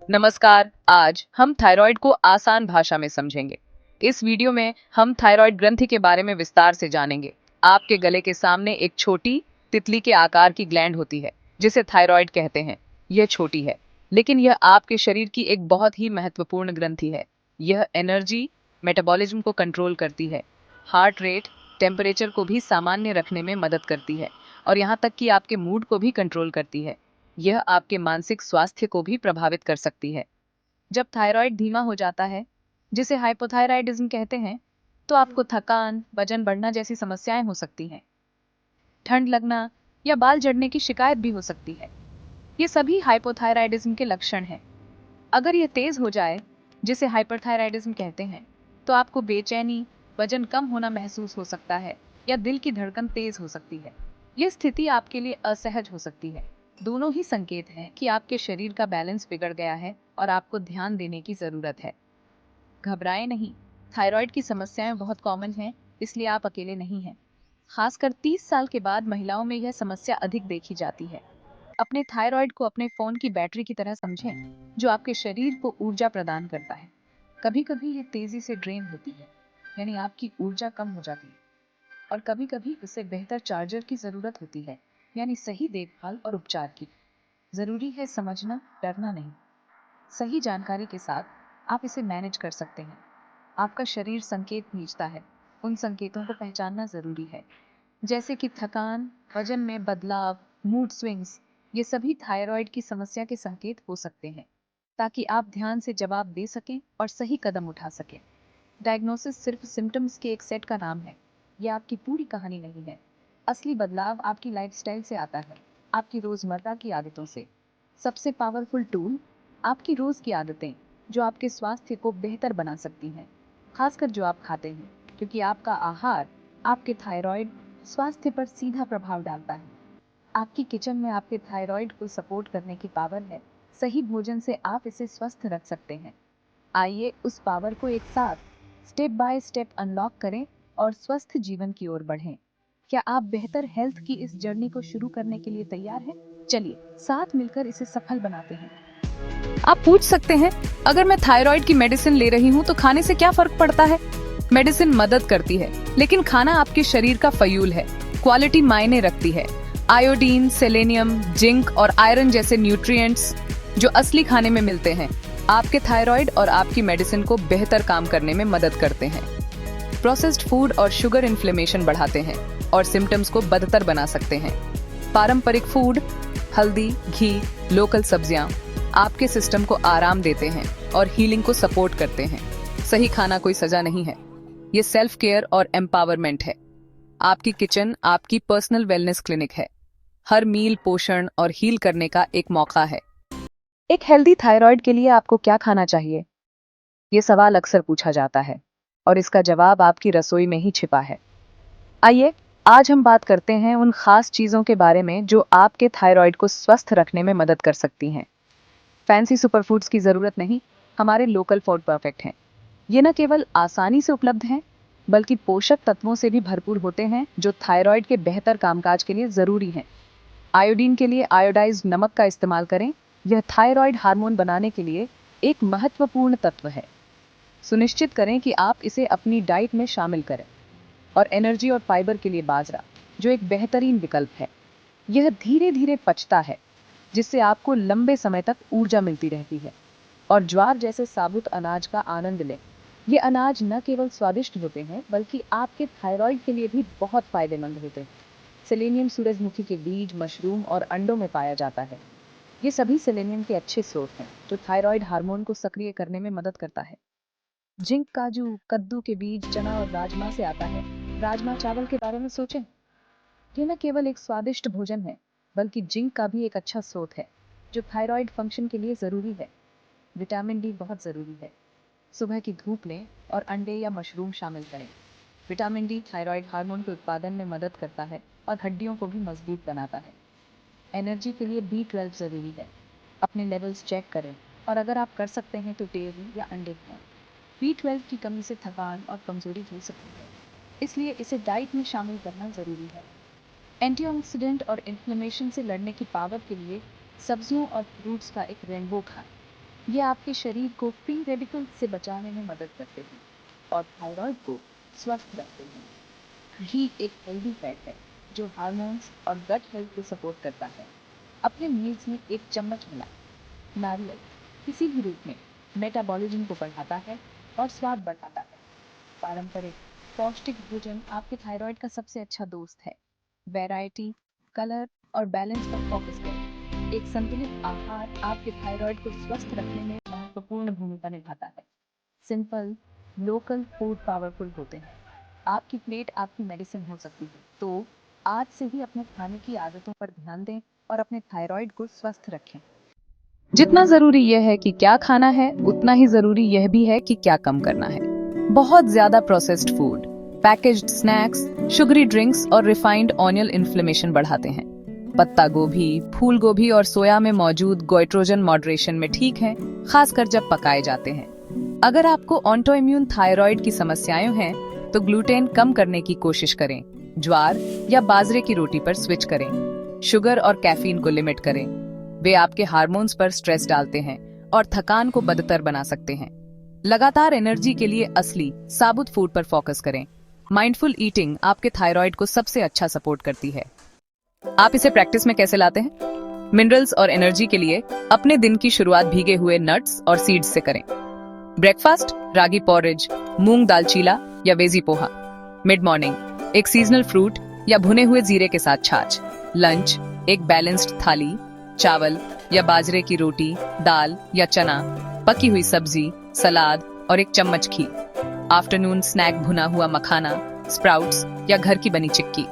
नमस्कार। आज हम थायराइड को आसान भाषा में समझेंगे। इस वीडियो में हम थायराइड ग्रंथि के बारे में विस्तार से जानेंगे। आपके गले के सामने एक छोटी तितली के आकार की ग्लैंड होती है जिसे थायराइड कहते हैं। यह छोटी है, लेकिन यह आपके शरीर की एक बहुत ही महत्वपूर्ण ग्रंथि है। यह एनर्जी मेटाबॉलिज्म को कंट्रोल करती है, हार्ट रेट, टेम्परेचर को भी सामान्य रखने में मदद करती है और यहाँ तक कि आपके मूड को भी कंट्रोल करती है। यह आपके मानसिक स्वास्थ्य को भी प्रभावित कर सकती है। जब थायराइड धीमा हो जाता है, जिसे हाइपोथायराइडिज्म कहते हैं, तो आपको थकान, वजन बढ़ना जैसी समस्याएं हो सकती हैं। ठंड लगना या बाल झड़ने की शिकायत भी हो सकती है। ये सभी हाइपोथायराइडिज्म के लक्षण हैं। अगर यह तेज हो जाए, जिसे हाइपरथायराइडिज्म कहते हैं, तो आपको बेचैनी, वजन कम होना महसूस हो सकता है या दिल की धड़कन तेज हो सकती है। यह स्थिति आपके लिए असहज हो सकती है। दोनों ही संकेत हैं कि आपके शरीर का बैलेंस बिगड़ गया है और आपको ध्यान देने की जरूरत है। घबराएं नहीं, थायराइड की समस्याएं बहुत कॉमन हैं, इसलिए आप अकेले नहीं हैं। खासकर 30 साल के बाद महिलाओं में यह समस्या अधिक देखी जाती है। अपने थायराइड को अपने फोन की बैटरी की तरह समझें, जो आपके शरीर को ऊर्जा प्रदान करता है। कभी कभी ये तेजी से ड्रेन होती है, यानी आपकी ऊर्जा कम हो जाती है, और कभी कभी उसे बेहतर चार्जर की जरूरत होती है, यानी सही देखभाल और उपचार की। जरूरी है समझना, डरना नहीं। सही जानकारी के साथ आप इसे मैनेज कर सकते हैं। आपका शरीर संकेत भेजता है, उन संकेतों को पहचानना जरूरी है, जैसे कि थकान, वजन में बदलाव, मूड स्विंग्स। ये सभी थायराइड की समस्या के संकेत हो सकते हैं, ताकि आप ध्यान से जवाब दे सकें और सही कदम उठा सकें। डायग्नोसिस सिर्फ सिम्टम्स के एक सेट का नाम है। यह आपकी पूरी कहानी नहीं है। असली बदलाव आपकी लाइफस्टाइल से आता है, आपकी रोजमर्रा की आदतों से। सबसे पावरफुल टूल आपकी रोज की आदतें, जो आपके स्वास्थ्य को बेहतर बना सकती हैं, खासकर जो आप खाते हैं, क्योंकि आपका आहार आपके थायराइड स्वास्थ्य पर सीधा प्रभाव डालता है। आपकी किचन में आपके थायराइड को सपोर्ट करने की पावर है। सही भोजन से आप इसे स्वस्थ रख सकते हैं। आइए उस पावर को एक साथ स्टेप बाय स्टेप अनलॉक करें और स्वस्थ जीवन की ओर बढ़ें। क्या आप बेहतर हेल्थ की इस जर्नी को शुरू करने के लिए तैयार हैं? चलिए साथ मिलकर इसे सफल बनाते हैं। आप पूछ सकते हैं, अगर मैं थायराइड की मेडिसिन ले रही हूँ तो खाने से क्या फर्क पड़ता है? मेडिसिन मदद करती है, लेकिन खाना आपके शरीर का फ्यूल है। क्वालिटी मायने रखती है। आयोडीन, सेलेनियम, जिंक और आयरन जैसे न्यूट्रिएंट्स जो असली खाने में मिलते हैं, आपके थायराइड और आपकी मेडिसिन को बेहतर काम करने में मदद करते हैं। प्रोसेस्ड फूड और शुगर इन्फ्लेमेशन बढ़ाते हैं और सिम्टम्स को बदतर बना सकते हैं। पारंपरिक फूड, हल्दी, घी, लोकल सब्जियां आपके सिस्टम को आराम देते हैं और हीलिंग को सपोर्ट करते हैं। सही खाना कोई सजा नहीं है, ये सेल्फ केयर और एम्पावरमेंट है। आपकी किचन आपकी पर्सनल वेलनेस क्लिनिक है। हर मील पोषण और हील करने का एक मौका है। एक हेल्दी थायराइड के लिए आपको क्या खाना चाहिए? ये सवाल अक्सर पूछा जाता है और इसका जवाब आपकी रसोई में ही छिपा है। आइए आज हम बात करते हैं उन खास चीजों के बारे में जो आपके थायराइड को स्वस्थ रखने में मदद कर सकती हैं। फैंसी सुपरफूड्स की जरूरत नहीं, हमारे लोकल फूड परफेक्ट हैं। ये न केवल आसानी से उपलब्ध हैं, बल्कि पोषक तत्वों से भी भरपूर होते हैं जो थायराइड के बेहतर कामकाज के लिए जरूरी हैं। आयोडीन के लिए आयोडाइज्ड नमक का इस्तेमाल करें। यह थायराइड हार्मोन बनाने के लिए एक महत्वपूर्ण तत्व है। सुनिश्चित करें कि आप इसे अपनी डाइट में शामिल करें। और एनर्जी और फाइबर के लिए बाजरा, जो एक बेहतरीन विकल्प है। यह धीरे धीरे पचता है, जिससे आपको लंबे समय तक ऊर्जा मिलती रहती है। और ज्वार जैसे साबुत अनाज का आनंद लें। ये अनाज न केवल स्वादिष्ट होते हैं, बल्कि आपके थायराइड के लिए भी बहुत फायदेमंद होते हैं। सेलेनियम सूरजमुखी के बीज, मशरूम और अंडों में पाया जाता है। ये सभी सेलेनियम के अच्छे स्रोत हैं, जो थायराइड हार्मोन को सक्रिय करने में मदद करता है। जिंक काजू, कद्दू के बीज, चना और राजमा से आता है। राजमा चावल के बारे में सोचें। ये न केवल एक स्वादिष्ट भोजन है, बल्कि जिंक का भी एक अच्छा स्रोत है, जो थायराइड फंक्शन के लिए जरूरी है। विटामिन डी बहुत जरूरी है। सुबह की धूप लें और अंडे या मशरूम शामिल करें। विटामिन डी थायराइड हार्मोन के उत्पादन में मदद करता है और हड्डियों को भी मजबूत बनाता है। एनर्जी के लिए B12 जरूरी है। अपने लेवल्स चेक करें और अगर आप कर सकते हैं तो डेयरी या अंडे खाएं। B12 की कमी से थकान और कमजोरी हो सकती है, इसलिए इसे डाइट में शामिल करना जरूरी है। एंटीऑक्सीडेंट और इन्फ्लेमेशन से लड़ने की पावर के लिए सब्जियों और फ्रूट्स का एक रेनबो खाएं। ये आपके शरीर को फ्री रेडिकल्स से बचाने में मदद करते हैं और थायराइड को स्वस्थ रखते हैं। घी एक हेल्दी फैट है जो हार्मोन्स और गट हेल्थ को सपोर्ट करता है। अपने मील्स में एक चम्मच मिलाएं। नारियल किसी भी रूप में मेटाबॉलिज्म को बढ़ाता है और स्वाद बढ़ाता है। पारंपरिक पौष्टिक भोजन आपके थायराइड का सबसे अच्छा दोस्त है। वैरायटी, कलर और बैलेंस पर फोकस करें। एक संतुलित आहार आपके थायराइड को स्वस्थ रखने में महत्वपूर्ण भूमिका निभाता है। सिंपल, लोकल फूड पावरफुल होते हैं। आपकी प्लेट आपकी मेडिसिन हो सकती है। तो आज से ही अपने खाने की आदतों पर ध्यान दें और अपने थायराइड को स्वस्थ रखें। जितना जरूरी यह है कि क्या खाना है, उतना ही जरूरी यह भी है कि क्या कम करना है। बहुत ज्यादा processed food, packaged snacks, sugary drinks और रिफाइंड ऑयल इन्फ्लेमेशन बढ़ाते हैं। पत्ता गोभी, फूल गोभी और सोया में मौजूद गोइट्रोजन मॉडरेशन में ठीक है, खासकर जब पकाए जाते हैं। अगर आपको ऑटोइम्यून थायराइड की समस्याएं हैं, तो ग्लूटेन कम करने की कोशिश करें। ज्वार या बाजरे की रोटी पर स्विच करें। शुगर और कैफीन को लिमिट करें। वे आपके हार्मोन्स पर स्ट्रेस डालते हैं और थकान को बदतर बना सकते हैं। लगातार एनर्जी के लिए असली साबुत फूड पर फोकस करें। माइंडफुल ईटिंग आपके थायराइड को सबसे अच्छा सपोर्ट करती है। आप इसे प्रैक्टिस में कैसे लाते हैं? मिनरल्स और एनर्जी के लिए अपने दिन की शुरुआत भीगे हुए नट्स और सीड्स से करें। ब्रेकफास्ट, रागी पॉरेज, मूंग दाल चीला या वेजी पोहा। मिड मॉर्निंग, एक सीजनल फ्रूट या भुने हुए जीरे के साथ छाछ। लंच, एक बैलेंस्ड थाली, चावल या बाजरे की रोटी, दाल या चना, पकी हुई सब्जी, सलाद और एक चम्मच घी। आफ्टरनून स्नैक, भुना हुआ मखाना, स्प्राउट्स या घर की बनी चिक्की।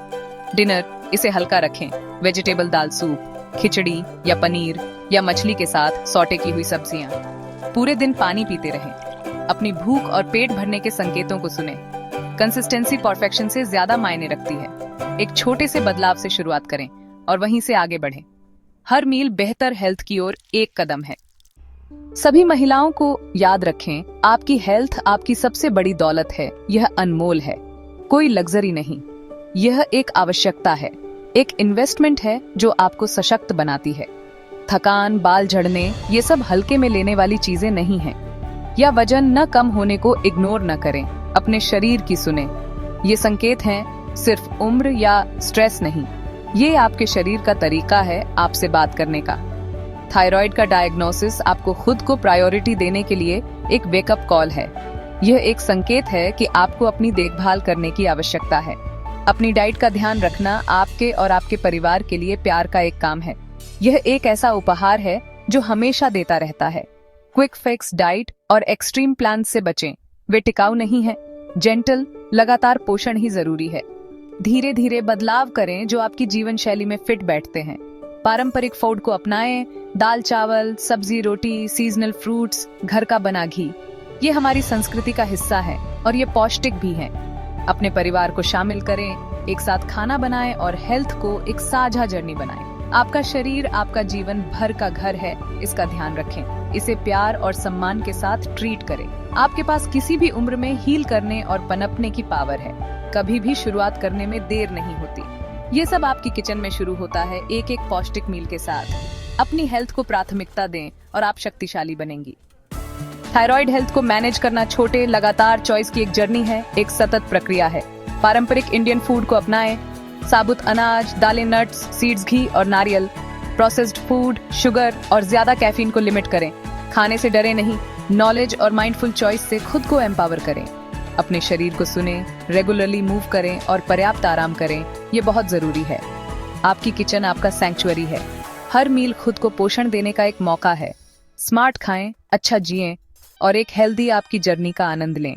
डिनर, इसे हल्का रखें। वेजिटेबल दाल सूप, खिचड़ी या पनीर या मछली के साथ सौटे की हुई सब्जियां। पूरे दिन पानी पीते रहें। अपनी भूख और पेट भरने के संकेतों को सुनें। कंसिस्टेंसी परफेक्शन से ज्यादा मायने रखती है। एक छोटे से बदलाव से शुरुआत करें और वहीं से आगे बढ़ें। हर मील बेहतर हेल्थ की ओर एक कदम है। सभी महिलाओं को याद रखें, आपकी हेल्थ आपकी सबसे बड़ी दौलत है। यह अनमोल है, कोई लग्जरी नहीं। यह एक आवश्यकता है, एक इन्वेस्टमेंट है जो आपको सशक्त बनाती है। थकान, बाल झड़ने, ये सब हल्के में लेने वाली चीजें नहीं हैं। या वजन न कम होने को इग्नोर न करें। अपने शरीर की सुने। ये संकेत हैं, सिर्फ उम्र या स्ट्रेस नहीं। ये आपके शरीर का तरीका है आपसे बात करने का। थायराइड का डायग्नोसिस आपको खुद को प्रायोरिटी देने के लिए एक वेकअप कॉल है। यह एक संकेत है कि आपको अपनी देखभाल करने की आवश्यकता है। अपनी डाइट का ध्यान रखना आपके और आपके परिवार के लिए प्यार का एक काम है। यह एक ऐसा उपहार है जो हमेशा देता रहता है। क्विक फिक्स डाइट और एक्सट्रीम प्लान से बचें, वे टिकाऊ नहीं है। जेंटल, लगातार पोषण ही जरूरी है। धीरे धीरे बदलाव करें जो आपकी जीवन शैली में फिट बैठते हैं। पारंपरिक फूड को अपनाएं। दाल चावल, सब्जी रोटी, सीजनल फ्रूट्स, घर का बना घी, ये हमारी संस्कृति का हिस्सा है और ये पौष्टिक भी है। अपने परिवार को शामिल करें, एक साथ खाना बनाएं और हेल्थ को एक साझा जर्नी बनाएं। आपका शरीर आपका जीवन भर का घर है, इसका ध्यान रखें। इसे प्यार और सम्मान के साथ ट्रीट करें। आपके पास किसी भी उम्र में हील करने और पनपने की पावर है। कभी भी शुरुआत करने में देर नहीं होती। ये सब आपकी किचन में शुरू होता है, एक एक पौष्टिक मील के साथ। अपनी हेल्थ को प्राथमिकता दें और आप शक्तिशाली बनेंगी। थायराइड हेल्थ को मैनेज करना छोटे, लगातार चॉइस की एक जर्नी है, एक सतत प्रक्रिया है। पारंपरिक इंडियन फूड को अपनाएं। साबुत अनाज, दालें, नट्स, सीड्स, घी और नारियल। प्रोसेस्ड फूड, शुगर और ज्यादा कैफीन को लिमिट करें। खाने से डरे नहीं, नॉलेज और माइंडफुल चॉइस से खुद को एम्पावर करें। अपने शरीर को सुने, रेगुलरली मूव करें और पर्याप्त आराम करें, ये बहुत जरूरी है। आपकी किचन आपका सैंक्चुअरी है। हर मील खुद को पोषण देने का एक मौका है। स्मार्ट खाएं, अच्छा जिएं और एक हेल्दी आपकी जर्नी का आनंद लें।